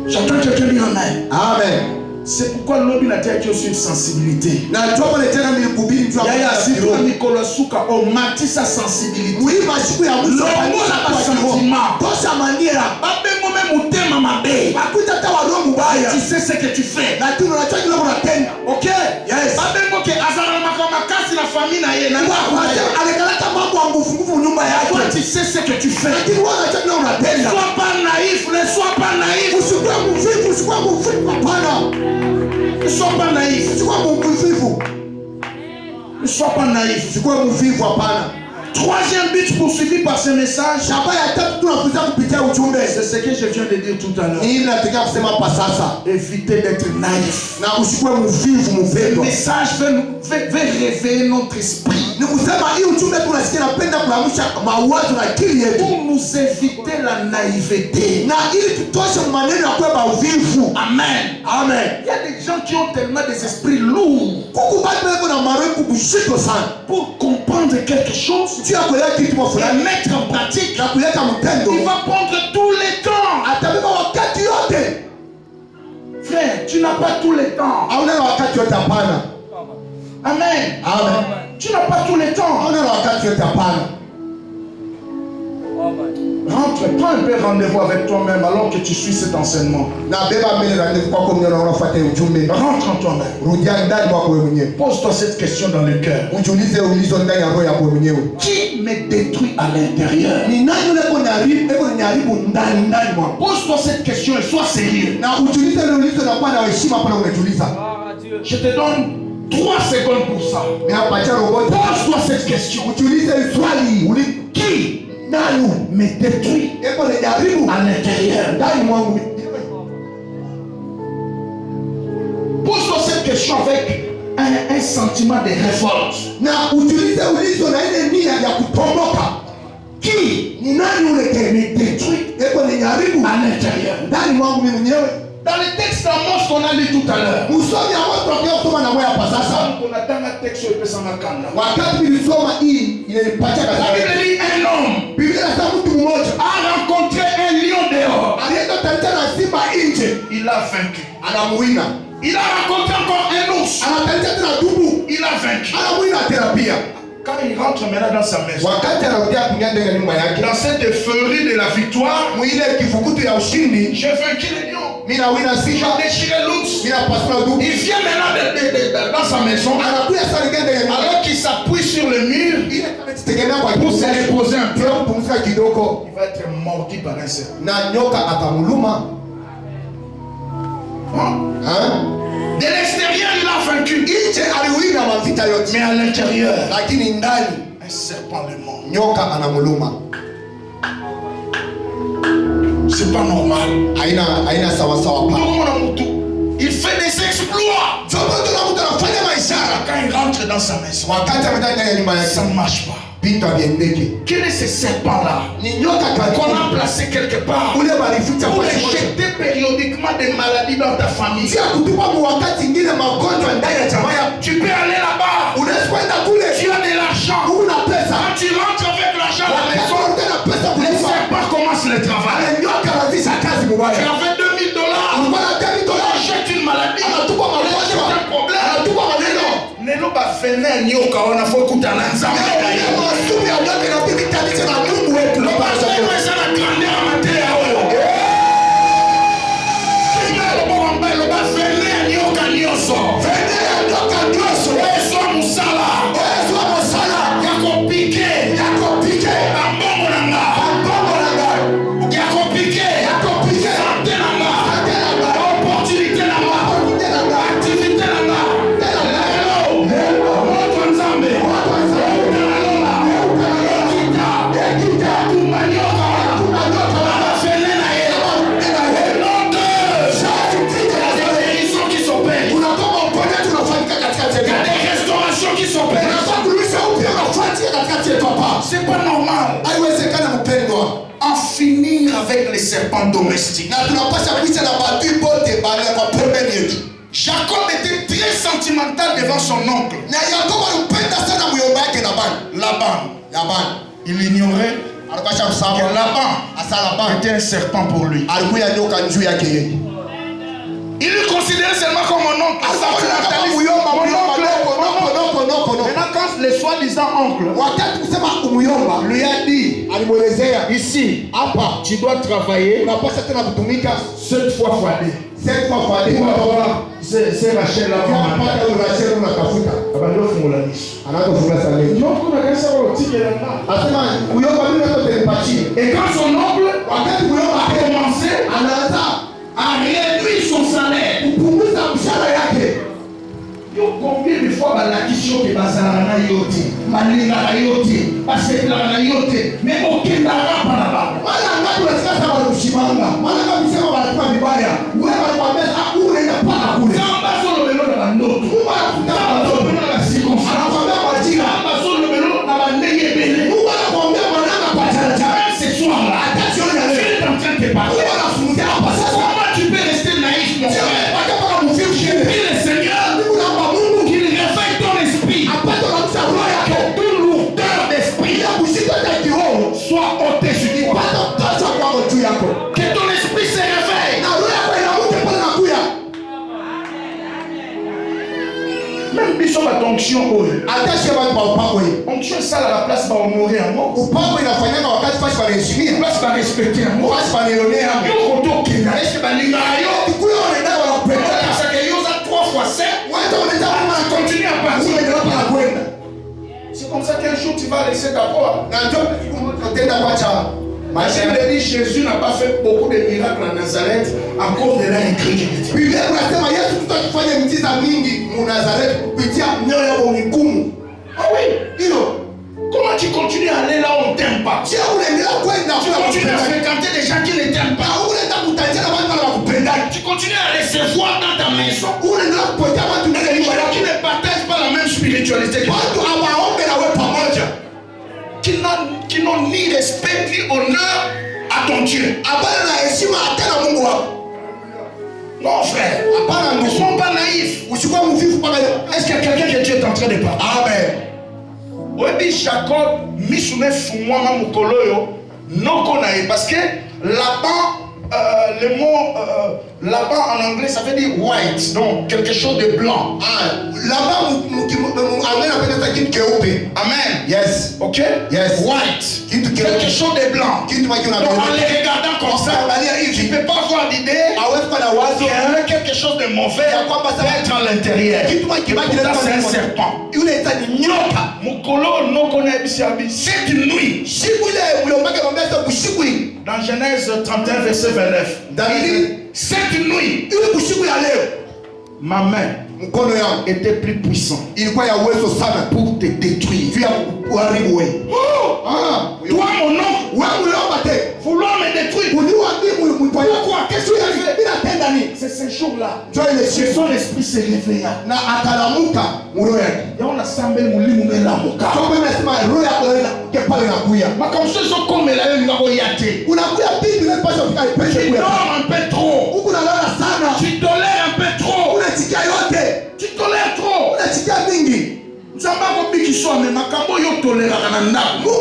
J'attends quelqu'un dire amen. Amen. C'est pourquoi l'homme a dit aussi une sensibilité. Na tuombe tena milikuhubiri mtu Yaya wa Zidua Nicolas Suka omati sa sensibilité. Muhimu siku ya mwisho Longola ba sentiment. tosha maniera. Babengo me mutema mabe. Bakuta hata wadogo mbaya. Tu sais ce que tu fais. Lakini unajua kile unatenda. Ok? Yes. Babengo ke azara makasi na famille na ye na Anakalata mambo ya nguvu nyumba yake. toi tu sais ce que tu fais. Lakini wewe unajua kile unatenda. Sois pas naïf, ne sois pas naïf. Usikuwe mvivu, usikuwe mvivu hapana. Ne sois pas naïf. Usikuwe mvivu. Ne sois pas naïf. Usikuwe mvivu hapana. Troisième but poursuivi par ce message, Shaba ya tatu tunafuza kupitia ujumbe. c'est ce que je viens de dire tout à l'heure. Ni nataka kusema hapa sasa. Évitez d'être naïf. Na usikuwe mvivu Le mpendwa. message veut réveiller notre esprit Ni kusema hii ujumbe tunasikia napenda kuamsha mawazo na akili yetu. pour nous éviter la naïveté. Na ili tutoshe maneno ya kwamba uvivu. Amen. Amen. Il y a des gens qui ont tellement des esprits lourds Kuku bado weko na marefu kushiko sana. pour comprendre quelque chose Tu as kuelewa kitu et fulani mettre en pratique. na kuleta mtendo. Il va prendre tous les temps. Atabeba wakati yote. Frère, tu n'as pas tous les temps. Hauna na wakati yote hapana. Amen. Amen. Tu n'as pas tous les temps. Hauna na wakati yote hapana. Rentre, prends un peu rendez-vous avec toi-même alors que tu suis cet enseignement. Na beba mbele na ndiko kwako mwenyewe unafuata ujumbe. Rentre en toi-même. Rudia ndani mwako wewe mwenyewe. Pose-toi cette question dans le cœur. Ujiulize ulizo ndani ya roho yako mwenyewe. Qui me détruit à l'intérieur? Ni nani yule kuniharibu ndani mwako? Pose-toi cette question et sois sérieux. Na ujiulize ile ulizo na kuwa na heshima pale unajiuliza. Je te donne 3 secondes pour ça. Ninapatia roboti. Pose-toi cette question. Ujiulize swali. Qui Nani me détruit eko nijaribu à l'intérieur? ndani mwangu? Pose-toi cette question avec un sentiment de révolte. Na ujiulize ulizo na ile nia ya kutomboka. Qui Ni nani ule me détruit eko nijaribu à l'intérieur? ndani mwangu mimi mwenyewe? Dans le texte d'Amos qu'on a lu tout à l'heure, Msomi ambao tunasoma na wewe hapa sasa. on a dans un texte où il makanda. Wakati nilisoma hii inanipatia La kaza. Bible dit un homme Biblia inasema mtu mmoja a rencontré il a vaincu. anamuwina. Il a rencontré encore un ours. Anatalisha tena dubu, Il a vaincu. anamuwina tena pia. Quand il rentre maintenant dans sa maison, Wakati anarudia kuingia ndani ya nyumba yake, dans cette euphorie de la victoire, mwile kifukutu ya ushindi, j'ai vaincu les lions. mimi nawina J'ai simba, déchiré l'ours. mimi napasua dubu. Il vient maintenant dans sa maison, Anakuja sasa ndani ya nyumba. alors qu'il s'appuie sur le mur Ile kama tegemea kwa pour se kitu. reposer un peu. Pia kupumzika kidogo Il va être mordu par un serpent. na nyoka atamuluma. De l'extérieur, il a vaincu. Nje aliwina mavita yote, Mais à l'intérieur, lakini ndani un serpent le mord. nyoka anamuluma. C'est pas normal. Haina sawa sawa pa. Il fait des exploits. Sababu tuna mtu anafanya maishara. Quand il rentre dans sa maison, Wakati ametaka ndani ya nyumba yake, ça ne marche pas. vitu haviendeki. Quel est ce serpent-là Ni nyoka qu'on a placé quelque part ule balificha pour kwa sababu injecter périodiquement des maladies dans ta famille? si akutupa kwa wakati ingine magonjwa ndani ya jamaa yako. Tu peux aller là-bas. Unaweza kwenda kule, Tu as de l'argent. una pesa. Quand tu rentres avec l'argent à la maison, Wakati unakuwa na pesa le kulipa, serpent commence le travail. ale nyoka anazisha kazi Tu mubaya. avais $2000. Alikuwa na $10 On achète une maladie. anatupa On magonjwa, achète un problème. anatupa maneno. Neno bafene nyoka wanafokuta na nzambe. Masumu ya nyoka inabidi tabiche na Mungu wetu. Lobaza na grandeur amateur oyo. Kinga lobo mbele bafene nyoka nyoso. Fene ya nyoka nyoso. Yesu musala. Yesu wa musala. Yako pike. Yako pike. Ambongo nanga. Ambongo nanga. Yako pike. Yako pike. Sante nanga. Sante nanga. Opportunité nanga. Opportunité nanga. Activité nanga. Tena Hello. Hello. Moto nzambe. Moto nzambe. Utanalola. Ekita. Ekita. Tumanyoka. Tumanyoka. Bafene na ye. Tena Hello. Guérison qui s'opère. Unatoka uponyaji unafanyika katikati Il y a yetu. des restaurations qui s'opèrent. Unafaa kurudisha upya unafanyika katikati yetu hapa. C'est pas normal. Haiwezekani mpendwa. En finir avec les serpents domestiques. Na tunapasha kuishi na badui bote bale kwa pembeni yetu. Jacob était très sentimental devant son oncle. Na Yakobo alimpenda sana muyomba yake Laban. Laban. Il ignorait Alipasha que kusahau Laban asa Laban était un serpent pour lui. alikuwa nyoka juu yake yeye. Il le considérait seulement comme mon oncle. Sentimentaliste. Mon oncle. Noko. Maintenant, quand le soi-disant oncle Wakati kusema umuyomba lui a dit, alimwelezea ici, hapa tu dois travailler unapasha tena kutumika 7 fois fois 2. 7 fois kwa Pour avoir ces Rachel-là. unapata urasheni unatafuta. Anaanza kufunga saleni. Asema uyomba mimi ndio tenipatie. Et quand son oncle Wakati uyomba a commencé anaanza à réduire son salaire, kupunguza mshahara yake. yo combien de fois balakisi oke bazalaka na yo te balingaka yo te basepelaka na yo te mais okendaka mpa na bango. Mara ngapi unasikia sasa wanakushimanga? Mara ngapi sema wanatuma vibaya? Wewe wanakuambia unaenda mpaka kule. Nzambe azolobelo na bandoto. Mungu anakuta Nzambe azolobelo na basirconstance. anakuambia majira. Nzambe azolobelo na bandenge ebele. Mungu anakuambia mwananga kwa chana. Même ce soir-là, Hata jioni ya Dieu leo. est en train de te parler. Mungu anafungia hapa sasa. Comment tu peux rester naïf, mon Sio frère? mpaka mpaka mfiu shule. Prie le Seigneur Mungu naomba Mungu qu'il réveille ton esprit. apate unamsha roho yake. Toute lourdeur d'esprit Bila kushika hata kiroho. soit ôtée sur toi. Pata mtosha kwako juu yako. Que ton esprit se réveille. Na roho yako inaamke pale na kuya. Même biso batonction oyo. Hata shia watu wa upako hii. Onction esala la place bahonorer yango. Upako inafanyanga wakati fasi wanaheshimia. Place barespecte yango. Fasi wanionea hapo. Yo kotokenda ese balingaka yo. Kule wanaenda wanakupenda. Parce que yo za 3 fois 7. Watu wanaenda kama Continue à partir. unaendelea kwa kwenda. C'est comme ça qu'un jour tu vas laisser ta foi. Na ndio utenda kuacha La Bible dit Jésus n'a pas fait beaucoup de miracles en Nazareth à cause de leur incrédulité. Biblia inasema Yesu tutakufanya miujiza mingi mu Nazareth kupitia mioyo yao migumu. Ah oui. Hilo. Comment tu continues à aller là où on t'aime pas? Sio unaendelea kwenda Tu continues à fréquenter des gens qui ne t'aiment pas. unaenda kutanjana watu wanakupenda. Tu continues à recevoir dans ta maison Unaendelea kupokea watu ndani ya des nyumba gens yako. qui ne partagent pas la même spiritualité que toi. Watu hawaombe na wewe pamoja. Qui n'ont ni respect ni honneur à ton Dieu. Hapana na heshima hata na Mungu wako. Non frère, Hapana ne ndugu. sois pas naïfs. Usikuwa mvivu mpaka leo. Est-ce qu'il y a quelqu'un que Dieu est en train de parler? Amen. Oui, Jacob, misune fumwanga mukolo yo noko na ye parce que Laban le mot là-bas en anglais, ça veut dire white, donc quelque chose de blanc. Là-bas, anglais appelle ça kitu keupe. Amen. Yes. Ok? Yes. White. Kitu Quelque keupe. chose de blanc. Kitu Donc en les regardant comme ça, tu ne peux pas avoir d'idée qu'il y a quelque chose de mauvais peut-être à l'intérieur. Pourtant, c'est un serpent. Mukolo no kone bisiabi. Cette nuit, dans Genèse 31, verset 29, cette nuit, ma main était plus puissante pour te détruire. Toi, mon oncle, vouloir me détruire. Pourquoi? Qu'est-ce que tu as fait? C'est ce jour-là que son esprit s'est réveillé. Et on a semblé moulir mouelamuka. Comme ceux sont comme la même nagoyate. Tu dors un peu trop. Tu tolères un peu trop. Tu tolères trop. Nzamba ko bikiswa me makambo yo tolera kana ndako.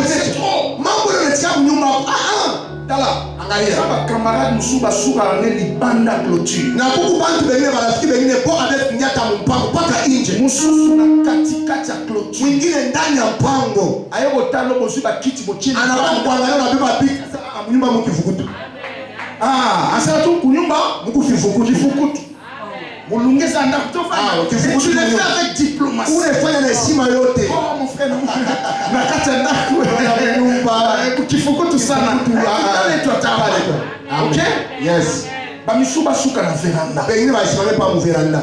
C'est trop. Tala, angalia. Saba camarade musuba suka ne libanda clôture. Na kuku bantu bengine marafiki bengine po avec nyata mpango paka nje. Mususu na katikati ya clôture. Mwingine ndani ya mpango. Ayoko talo bozuba kiti bochini. Anakuwa kuangalia na beba biki sasa mnyumba mkifukutu. Asa tu kunyumba mkifukutu. Mulungeza ndako tofa. Tu le fais avec diplomatie. Unafanya na heshima yote. Oh mon frère, na kata ndako nyumba kukifukutu sana. Ok? Yes. Bamisuba suka na veranda. Bengine basimame pa mu veranda.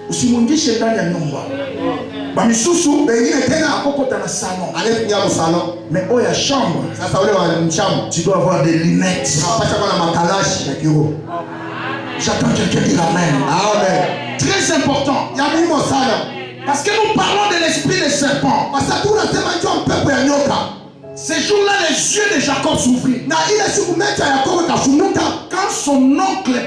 Usimungishe ndani ya nyumba. Bamisusu bengine tena akokota na salon. Anafikia mu salon. Mais oh ya chambre. Sasa ule wa mchambo. Tu dois avoir des lunettes. Unapaswa kuwa na makalashi ya kiroho. J'attends quelqu'un dire amen. Amen. Très important. Ya muhimu sana. Parce que nous parlons de l'esprit des serpents. Kwa sababu tunasema njoo mpepo ya nyoka. Ces jours-là, les yeux de Jacob s'ouvrirent. Na ile siku mecha ya Yakobo kafunuka. Quand son oncle